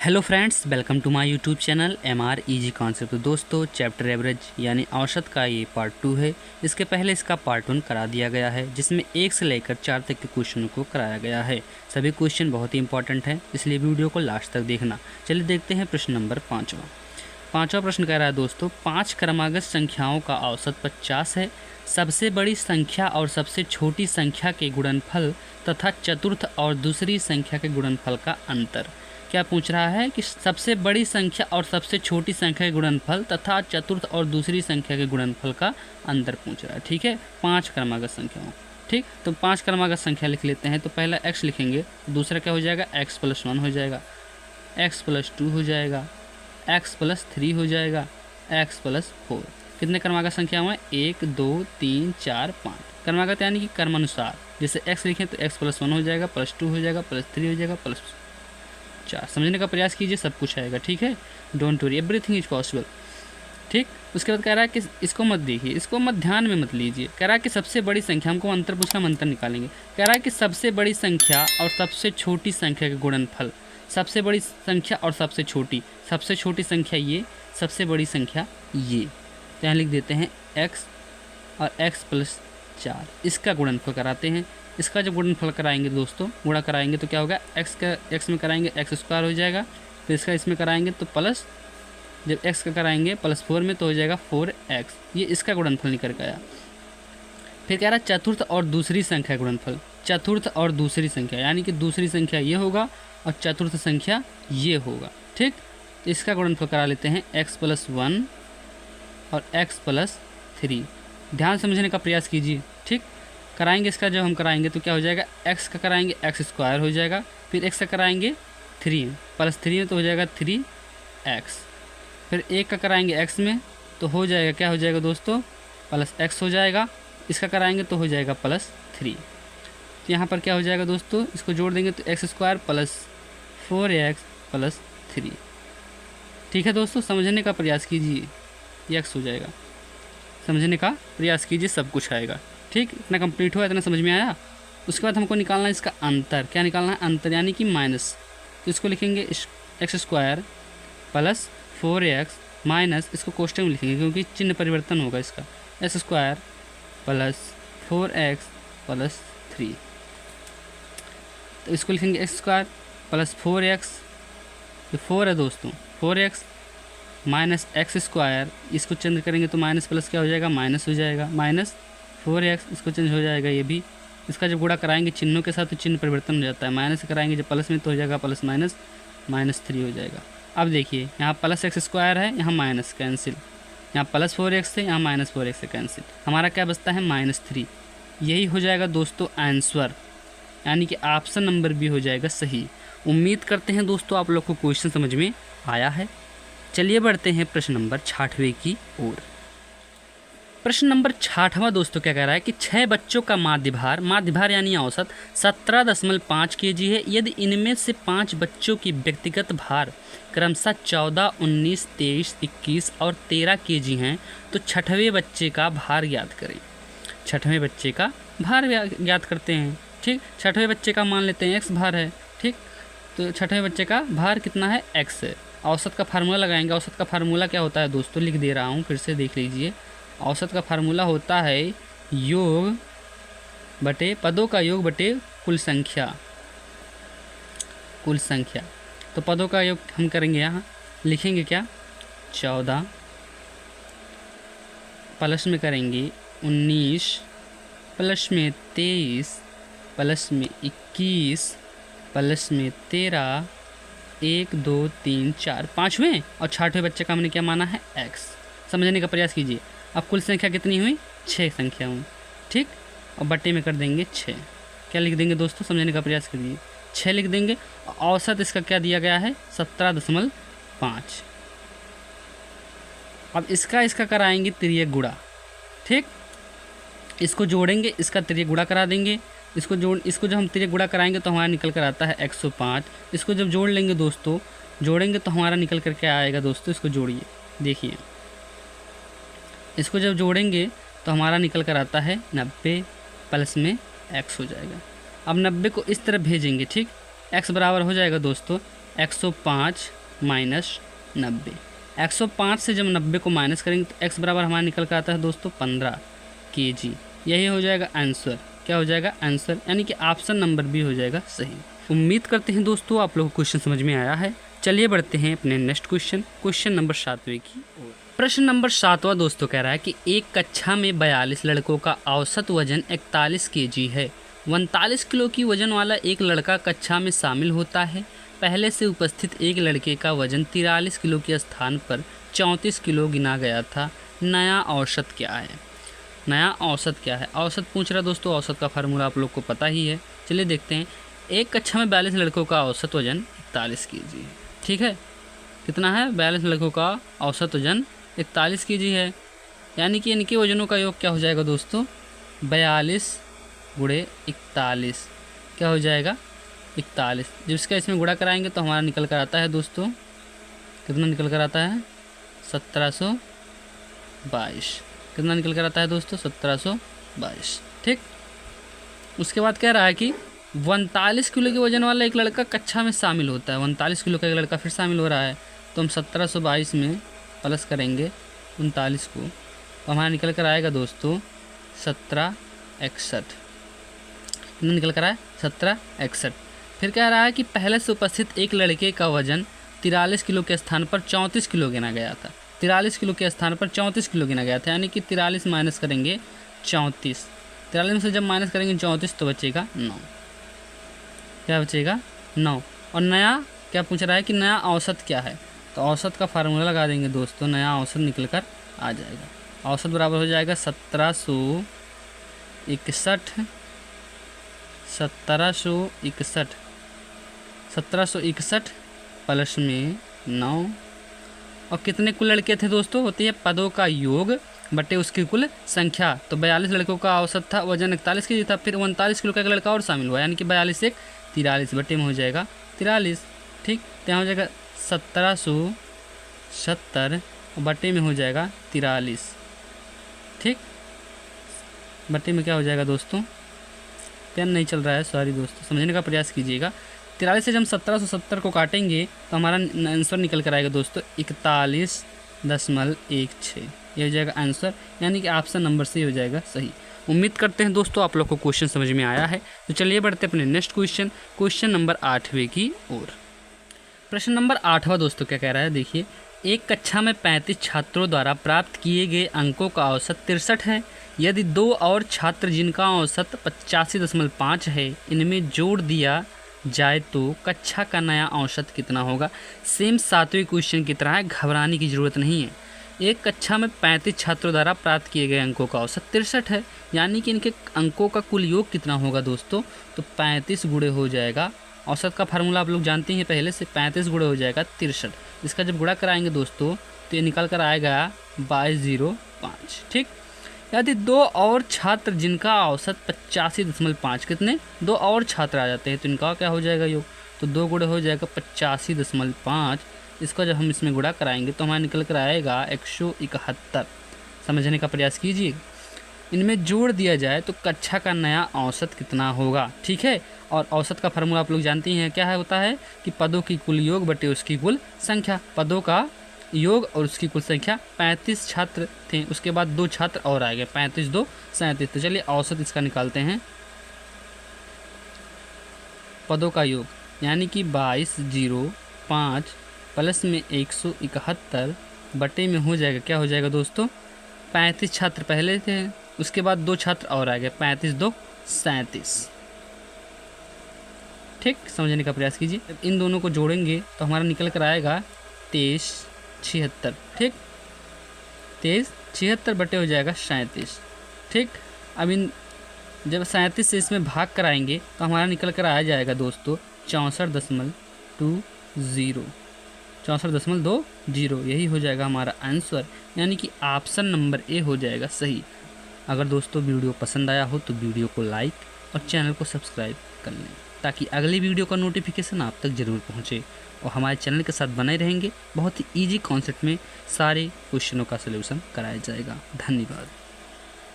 Hello friends, welcome to my YouTube channel MR easy concept. तो दोस्तों, chapter average यानी औसत का ये पार्ट 2 है। इसके पहले इसका पार्ट 1 करा दिया गया है, जिसमें 1 से लेकर 4 तक के क्वेश्चनों को कराया गया है। सभी क्वेश्चन बहुत ही इंपॉर्टेंट हैं, इसलिए वीडियो को लास्ट तक देखना। चलिए देखते हैं प्रश्न नंबर 5वां प्रश्न कह रहा है दोस्तों, 5 क्रमागत संख्याओं का औसत 50 है। सबसे बड़ी संख्या और सबसे छोटी संख्या के गुणनफल तथा चतुर्थ और दूसरी संख्या के गुणनफल का अंतर। क्या पूछ रहा है कि सबसे बड़ी संख्या और सबसे छोटी संख्या के गुणनफल तथा चतुर्थ और दूसरी संख्या के गुणनफल का अंतर पूछ रहा है। ठीक है, 5 क्रमागत संख्याओं। ठीक, तो 5 क्रमागत संख्या लिख लेते हैं। तो पहला x लिखेंगे, दूसरा क्या हो जाएगा, x + 1 हो जाएगा, x + 2 हो जाएगा, x + 3 हो जाएगा, x + 4। कितने क्रमागत संख्या हुए, 1 2 3 4 5 क्रमागत, यानी कि क्रमानुसार। जैसे x लिखें तो x + 1 हो जाएगा, +2 हो जाएगा, +3 हो जाएगा, +4। समझने का प्रयास कीजिए, सब कुछ आएगा। ठीक है, don't worry, everything is possible. ठीक, उसके बाद कह रहा है कि इसको मत देखिए, इसको मत ध्यान में मत लीजिए। कह रहा है कि सबसे बड़ी संख्या, हमको अंतर पूछना, हम अंतर निकालेंगे। कह रहा है कि सबसे बड़ी संख्या और सबसे छोटी संख्या के गुणनफल। सबसे बड़ी संख्या और सबसे छोटी संख्या ये, सबसे बड़ी संख्या ये। तो यहाँ लिख देते हैं x और x + 4, इसका गुणनफल कराते हैं। इसका जब गुणनफल कराएंगे दोस्तों, गुणा कराएंगे तो क्या होगा, x में कराएंगे x² हो जाएगा, फिर इसका इसमें कराएंगे तो प्लस, जब x का कराएंगे +4 में तो हो जाएगा 4x। ये इसका गुणनफल निकल गया। फिर कह रहा है चतुर्थ और दूसरी संख्या गुणनफल। चतुर्थ और दूसरी संख्या, यानी कि दूसरी संख्या ये होगा और चतुर्थ संख्या ये होगा। ठीक, तो इसका गुणनफल करा लेते हैं, x + 1 और x + 3। ध्यान समझने का प्रयास कीजिए। ठीक, कराएंगे इसका, जब हम कराएंगे तो क्या हो जाएगा, x का कराएंगे x² हो जाएगा, फिर x का कराएंगे 3 +3 में तो हो जाएगा 3x, फिर 1 का कराएंगे x में तो हो जाएगा, क्या हो जाएगा दोस्तों, +x हो जाएगा। इसका कराएंगे तो हो जाएगा +3। तो यहाँ पर क्या हो जाएगा दोस्तों, इसको जोड़ देंगे तो x² + 4x + 3। ठीक है दोस्तों, समझने का प्रयास कीजिए, ये x हो जाएगा। समझने का प्रयास कीजिए, सब कुछ आएगा। ठीक, इतना कंप्लीट हुआ, इतना समझ में आया। उसके बाद हमको निकालना है इसका अंतर। क्या निकालना है, अंतर, यानी कि माइनस। तो इसको लिखेंगे x² + 4x माइनस, इसको कोष्टक में लिखेंगे क्योंकि चिन्ह परिवर्तन होगा इसका, x² + 4x + 3। तो इसको लिखेंगे x² + 4x, तो 4 है दोस्तों, 4x माइनस x², इसको चेंज करेंगे तो माइनस प्लस क्या हो जाएगा, माइनस हो जाएगा, -4x, इसको चेंज हो जाएगा ये भी। इसका जब गुणा कराएंगे चिन्हों के साथ तो चिन्ह परिवर्तन हो जाता है, माइनस कराएंगे जब प्लस में तो हो जाएगा +- -3 हो जाएगा। अब देखिए, यहाँ +x² है, यहाँ माइनस कैंसिल, यहाँ +4x है, यहाँ -4x से कैंसिल, हमारा क्या बचता है, -3। यही हो जाएगा दोस्तों आंसर, यानी कि ऑप्शन नंबर भी हो जाएगा सही। उम्मीद करते हैं दोस्तों आप लोग को क्वेश्चन समझ में आया है। चलिए बढ़ते हैं प्रश्न नंबर 66 की ओर। प्रश्न नंबर 66वां दोस्तों क्या कह रहा है कि 6 बच्चों का माध्य भार यानी औसत 17.5 kg है। यदि इनमें से 5 बच्चों की व्यक्तिगत भार क्रमशः 14, 19, 23, 21 और 13 kg हैं, तो 6वें बच्चे का भार ज्ञात करें। 6वें बच्चे का भार ज्ञात करते हैं। ठीक, 6वें बच्चे का मान लेते हैं x भार है। ठीक, तो 6वें बच्चे का भार कितना है, x है। औसत का फार्मूला लगाएंगे। औसत का फार्मूला क्या होता है दोस्तों, लिख दे रहा हूँ, फिर से देख लीजिए। औसत का फार्मूला होता है योग बटे पदों का योग बटे कुल संख्या। तो पदों का योग हम करेंगे, यहाँ लिखेंगे क्या, 14 प्लस में करेंगे 19 प्लस में 23 प्लस में 21 प्लस में 13, 1 2 3 4 5वें और 6वें बच्चे का हमने क्या माना है, x। समझने का प्रयास कीजिए। अब कुल संख्या कितनी हुई, 6 संख्या हुई। ठीक, और बट्टे में कर देंगे 6। क्या लिख देंगे दोस्तों, समझने का प्रयास कीजिए, 6 लिख देंगे। औसत इसका क्या दिया गया है, 17.5। अब इसका कराएंगे तिर्यक गुणा। ठीक, इसको जोड़ेंगे, इसका तिर्यक गुणा करा देंगे। इसको जब हम तिर्यक गुणा कराएंगे तो हमारा निकल कर आता है 105। इसको जब जोड़ लेंगे दोस्तों, जोड़ेंगे तो हमारा निकल कर क्या आएगा दोस्तों, इसको जोड़िए, देखिए, इसको जब जोड़ेंगे तो हमारा निकल कर आता है 90 प्लस में x हो जाएगा। अब 90 को इस तरफ भेजेंगे। ठीक, x बराबर हो जाएगा दोस्तों 105 माइनस 90। 105 से जब 90 को माइनस करेंगे तो x बराबर हमारा निकल कर आता है दोस्तों 15 kg। यही हो जाएगा आंसर। क्या हो जाएगा? आंसर, यानी कि ऑप्शन नंबर बी हो जाएगा सही। उम्मीद करते हैं दोस्तों आप लोगों को क्वेश्चन समझ में आया है। चलिए बढ़ते हैं अपने नेक्स्ट क्वेश्चन नंबर 7वें की ओर। प्रश्न नंबर 7वां दोस्तों कह रहा है कि एक कक्षा में 42 लड़कों का औसत वजन 41 kg है। 39 किलो की वजन वाला एक लड़का कक्षा में शामिल होता है। पहले से उपस्थित एक लड़के का वजन 43 किलो के स्थान पर 34 किलो गिना गया था। नया औसत क्या है? नया औसत क्या है? औसत पूछ रहा दोस्तों। औसत का फार्मूला आप लोग को पता ही है। चलिए देखते हैं। एक कक्षा में 42 लड़कों का औसत वजन 41 kg है। ठीक है, कितना है? 42 लड़कों का औसत वजन 41 kg है, यानी कि इनके वजनों का योग क्या हो जाएगा दोस्तों? 42 गुणे 41 क्या हो जाएगा? 41। जब इसका इसमें गुणा कराएंगे तो हमारा निकल कर आता है दोस्तों, कितना निकल कर आता है? 1722। कितना निकल कर आता है दोस्तों? 1722। ठीक, उसके बाद कह रहा है कि 39 किलो के वजन वाला एक लड़का कक्षा में शामिल होता है। 39 किलो का एक लड़का फिर शामिल हो रहा है, तो हम 1722 में प्लस करेंगे 39 को, तो हमारा निकल कर आएगा दोस्तों 1761। कितना निकल कर आया? 1761। फिर कह रहा है कि पहले से उपस्थित एक लड़के का वजन 43 किलो के स्थान पर 34 किलो गिना गया था। 43 किलो के स्थान पर 34 किलो गिना गया था, यानी कि 43 माइनस करेंगे 34। 43 में से जब माइनस करेंगे 34 तो बचेगा 9। क्या बचेगा? 9। और नया क्या पूछ रहा है कि नया औसत क्या है? तो औसत का फार्मूला लगा देंगे दोस्तों, नया औसत निकल कर आ जाएगा। औसत बराबर हो जाएगा 1761। 1761 प्लस में 9। और कितने कुल लड़के थे दोस्तों? होती है पदों का योग बटे उसकी कुल संख्या। तो 42 लड़कों का औसत था, वजन 41 kg था। फिर 39 किलो का एक लड़का और शामिल हुआ, यानी कि 42 एक 43 बटे में हो जाएगा 43। ठीक, तो यहाँ हो जाएगा 1770 बटे में हो जाएगा 43। ठीक, बटे में क्या हो जाएगा दोस्तों? पेन नहीं चल रहा है, सॉरी दोस्तों, समझने का प्रयास कीजिएगा। 43 से जब हम 1770 को काटेंगे तो हमारा आंसर निकल कर आएगा दोस्तों 41.16। ये हो जाएगा आंसर, यानी कि ऑप्शन नंबर सी हो जाएगा सही। उम्मीद करते हैं दोस्तों आप लोग को क्वेश्चन समझ में आया है। तो चलिए बढ़ते अपने नेक्स्ट क्वेश्चन नंबर 8वें की ओर। प्रश्न नंबर 8वां दोस्तों क्या कह रहा है? देखिए, एक कक्षा में 35 छात्रों द्वारा प्राप्त किए गए अंकों का औसत 63 है। यदि 2 और छात्र जिनका औसत 85.5 है इनमें जोड़ दिया जाए तो कक्षा का नया औसत कितना होगा? सेम 7वें क्वेश्चन की तरह है, घबराने की ज़रूरत नहीं है। एक कक्षा में 35 छात्रों द्वारा प्राप्त किए गए अंकों का औसत 63 है, यानी कि इनके अंकों का कुल योग कितना होगा दोस्तों? तो 35 गुणे हो जाएगा, औसत का फार्मूला आप लोग जानते हैं पहले से, 35 गुणे हो जाएगा 63। इसका जब गुणा कराएंगे दोस्तों तो ये निकल कर आएगा 2205। ठीक, यदि 2 और छात्र जिनका औसत 85.5, कितने? 2 और छात्र आ जाते हैं तो इनका क्या हो जाएगा योग? तो 2 गुणे हो जाएगा 85.5। इसका जब हम इसमें गुणा कराएंगे तो हमारा निकल कर आएगा 171। समझने का प्रयास कीजिए। इनमें जोड़ दिया जाए तो कक्षा का नया औसत कितना होगा? ठीक है, और औसत का फार्मूला आप लोग जानते हैं क्या है, होता है कि पदों की कुल योग बटे उसकी कुल संख्या। पदों का योग और उसकी कुल संख्या। 35 छात्र थे, उसके बाद 2 छात्र और आ गए, 35 2 37। तो चलिए औसत इसका निकालते हैं। पदों का योग यानी कि 2205 प्लस में 171 बटे में हो जाएगा, क्या हो जाएगा दोस्तों? 35 छात्र पहले थे, उसके बाद 2 छात्र और आ गए, 35 2 37। ठीक, समझने का प्रयास कीजिए। जब इन दोनों को जोड़ेंगे तो हमारा निकल कर आएगा 2376। ठीक, 2376 बटे हो जाएगा 37। ठीक, अब इन जब 37 से इसमें भाग कराएंगे तो हमारा निकल कर आ जाएगा दोस्तों 64.20। 64.20, यही हो जाएगा हमारा आंसर, यानी कि ऑप्शन नंबर ए हो जाएगा सही। अगर दोस्तों वीडियो पसंद आया हो तो वीडियो को लाइक और चैनल को सब्सक्राइब कर लें, ताकि अगली वीडियो का नोटिफिकेशन आप तक ज़रूर पहुंचे। और हमारे चैनल के साथ बने रहेंगे, बहुत ही ईजी कॉन्सेप्ट में सारे क्वेश्चनों का सलूशन कराया जाएगा। धन्यवाद।